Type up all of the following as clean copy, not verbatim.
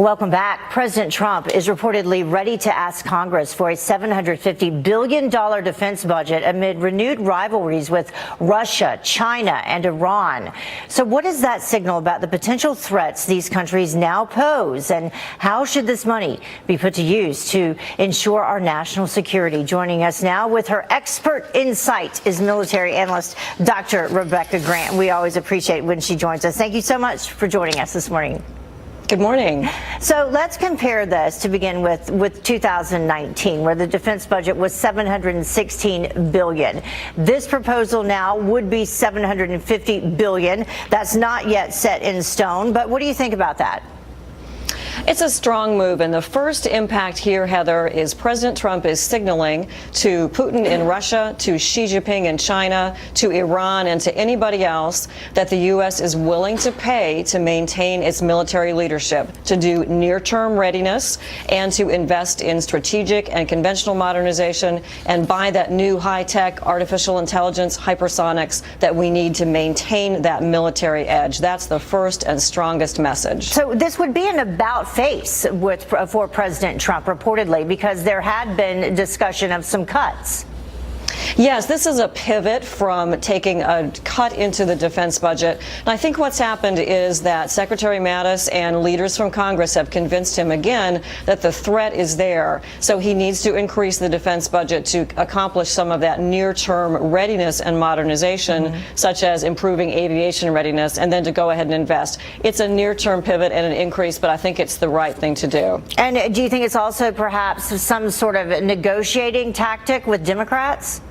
Welcome back. President Trump is reportedly ready to ask Congress for a $750 billion defense budget amid renewed rivalries with Russia, China, and Iran. So what does that signal about the potential threats these countries now pose? And how should this money be put to use to ensure our national security? Joining us now with her expert insight is military analyst Dr. Rebecca Grant. We always appreciate when she joins us. Thank you so much for joining us this morning. Good morning. So let's compare this to begin with 2019, where the defense budget was $716 billion. This proposal now would be $750 billion. That's not yet set in stone, but what do you think about that? It's a strong move, and the first impact here, Heather, is President Trump is signaling to Putin in Russia, to Xi Jinping in China, to Iran, and to anybody else that the U.S. is willing to pay to maintain its military leadership, to do near-term readiness, and to invest in strategic and conventional modernization, and buy that new high-tech artificial intelligence hypersonics that we need to maintain that military edge. That's the first and strongest message. So this would be an about-face for President Trump, reportedly, because there had been discussion of some cuts. Yes, this is a pivot from taking a cut into the defense budget. And I think what's happened is that Secretary Mattis and leaders from Congress have convinced him again that the threat is there. So he needs to increase the defense budget to accomplish some of that near-term readiness and modernization, such as improving aviation readiness, and then to go ahead and invest. It's a near-term pivot and an increase, but I think it's the right thing to do. And do you think it's also perhaps some sort of negotiating tactic with Democrats?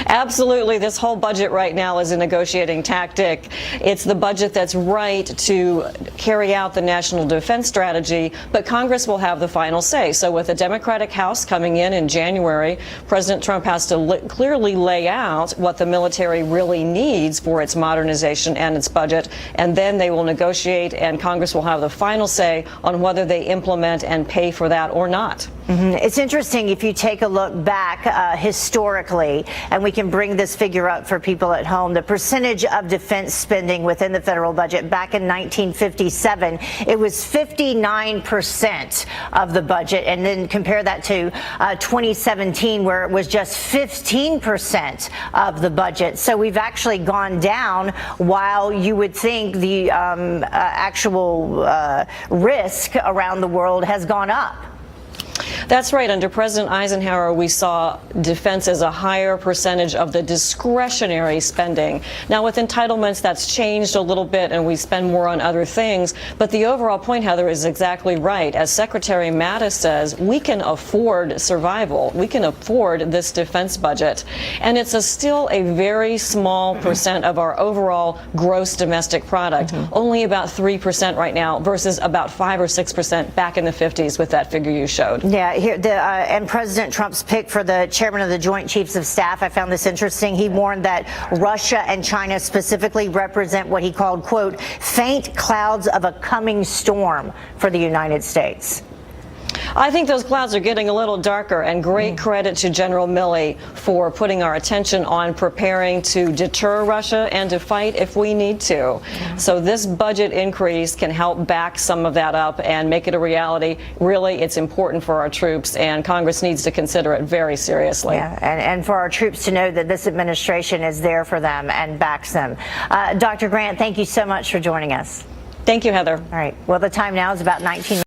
Absolutely. This whole budget right now is a negotiating tactic. It's the budget that's right to carry out the national defense strategy, but Congress will have the final say. So with a Democratic House coming in January, President Trump has to clearly lay out what the military really needs for its modernization and its budget, and then they will negotiate, and Congress will have the final say on whether they implement and pay for that or not. It's interesting if you take a look back historically, and we can bring this figure up for people at home, the percentage of defense spending within the federal budget back in 1957, it was 59% of the budget, and then compare that to 2017, where it was just 15% of the budget. So we've actually gone down, while you would think the actual risk around the world has gone up. That's right. Under President Eisenhower, we saw defense as a higher percentage of the discretionary spending. Now, with entitlements, that's changed a little bit, and we spend more on other things. But the overall point, Heather, is exactly right. As Secretary Mattis says, we can afford survival. We can afford this defense budget. And it's still a very small percent of our overall gross domestic product, only about 3% right now versus about 5 or 6% back in the 50s with that figure you showed. Yeah, here and President Trump's pick for the chairman of the Joint Chiefs of Staff, I found this interesting. He warned that Russia and China specifically represent what he called, quote, faint clouds of a coming storm for the United States. I think those clouds are getting a little darker, and great credit to General Milley for putting our attention on preparing to deter Russia and to fight if we need to. So this budget increase can help back some of that up and make it a reality. Really, it's important for our troops, and Congress needs to consider it very seriously. Yeah, and for our troops to know that this administration is there for them and backs them. Dr. Grant, thank you so much for joining us. Thank you, Heather. All right. Well, the time now is about 19 minutes.